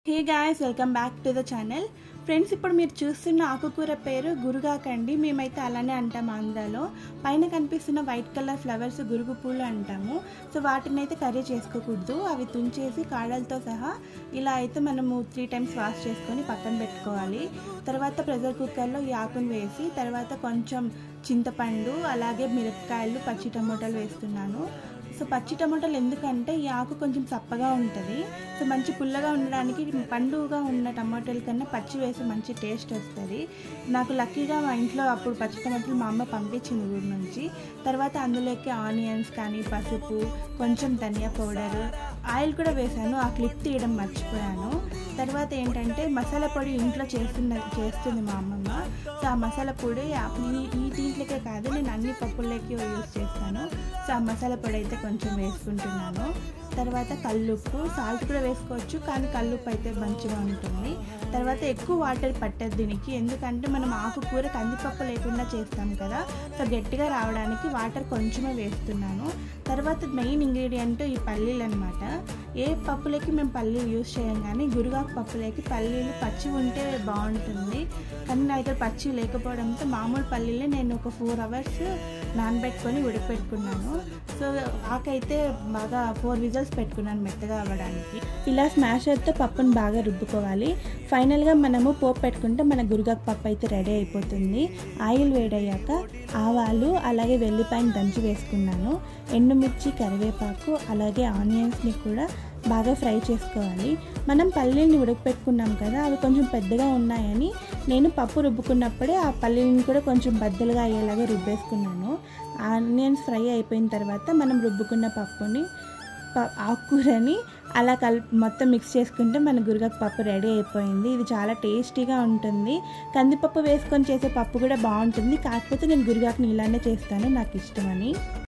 Hey guys, welcome back to the channel. Friends, ఇప్పుడు మీరు చూస్తున్న ఆకుకూర పేరు గురుగాకండి. మేమైతే అలానే అంటాము ఆంధ్రాలో. పైన కనిపిస్తున్న వైట్ కలర్ ఫ్లవర్స్ గురుగు పూలు అంటాము. సో వాటిని అయితే కర్రీ చేసుకోకూడదు, అవి తుంచేసి కాడలతో సహా ఇలా అయితే మనము 3 times వాష్ చేసుకొని పక్కన పెట్టుకోవాలి. తర్వాత ప్రెషర్ కుక్కర్లో ఈ ఆకును వేసి తర్వాత కొంచెం చింతపండు, అలాగే మిరపకాయలు, పచ్చి టమోటాలు వేస్తున్నాను. సో పచ్చి టమాటాలు ఎందుకంటే ఈ ఆకు కొంచెం చప్పగా ఉంటుంది. సో మంచి పుల్లగా ఉండడానికి పండుగా ఉన్న టమాటాల కన్నా పచ్చి వేసి మంచి టేస్ట్ వస్తుంది. నాకు లక్కీగా మా ఇంట్లో అప్పుడు పచ్చి టమాటాలు మా అమ్మ పంపించింది ఊరి నుంచి. తర్వాత అందులోకి ఆనియన్స్ కానీ, పసుపు, కొంచెం ధనియా పౌడర్, ఆయిల్ కూడా వేసాను. ఆ క్లిప్ తీయడం మర్చిపోయాను. తర్వాత ఏంటంటే మసాలా పొడి ఇంట్లో చేస్తుంది మా అమ్మమ్మ. సో ఆ మసాలా పొడి ఈ దీంట్లోకే కాదు, నేను అన్ని పప్పుల్లోకి యూజ్ చేస్తాను. సో ఆ మసాలా పొడి అయితే కొంచెం వేసుకుంటున్నాను. తర్వాత కల్లుప్పు, సాల్ట్ కూడా వేసుకోవచ్చు, కానీ కల్లుప్పు అయితే మంచిగా ఉంటుంది. తర్వాత ఎక్కువ వాటర్ పట్టదు దీనికి, ఎందుకంటే మనం ఆకుకూర కందిపప్పు లేకుండా చేస్తాం కదా. సో గట్టిగా రావడానికి వాటర్ కొంచెమే వేస్తున్నాను. తర్వాత మెయిన్ ఇంగ్రీడియంట్ ఈ పల్లీలు అనమాట. ఏ పప్పులకి మేము పల్లీలు యూజ్ చేయం, కానీ గురుగాకు పప్పులకి పల్లీలు పచ్చి ఉంటే బాగుంటుంది. కానీ నా దగ్గర పచ్చి లేకపోవడంతో మామూలు పల్లీలే నేను ఒక 4 hours నానబెట్టుకొని ఉడకపెట్టుకున్నాను. సో ఆకైతే బాగా 4 విజిల్స్ పెట్టుకున్నాను మెత్తగా అవ్వడానికి. ఇలా స్మాషర్తో పప్పును బాగా రుబ్బుకోవాలి. ఫైనల్గా మనము పోపు పెట్టుకుంటే మన గురుగాకు పప్పు అయితే రెడీ అయిపోతుంది. ఆయిల్ వేడయ్యాక ఆవాలు, అలాగే వెల్లిపాయను దంచి వేసుకున్నాను. ఎండుమిర్చి, కరివేపాకు, అలాగే ఆనియన్స్ని కూడా బాగా ఫ్రై చేసుకోవాలి. మనం పల్లీని ఉడకపెట్టుకున్నాం కదా, అవి కొంచెం పెద్దగా ఉన్నాయని నేను పప్పు రుబ్బుకున్నప్పుడే ఆ పల్లీని కూడా కొంచెం బద్దలుగా అయ్యేలాగా రుబ్బేసుకున్నాను. ఆనియన్స్ ఫ్రై అయిపోయిన తర్వాత మనం రుబ్బుకున్న పప్పుని, ఆకుకూరని అలా మొత్తం మిక్స్ చేసుకుంటే మన గురుగాకు పప్పు రెడీ అయిపోయింది. ఇది చాలా టేస్టీగా ఉంటుంది. కందిపప్పు వేసుకొని చేసే పప్పు కూడా బాగుంటుంది, కాకపోతే నేను గురుగాకుని ఇలానే చేస్తాను, నాకు ఇష్టమని.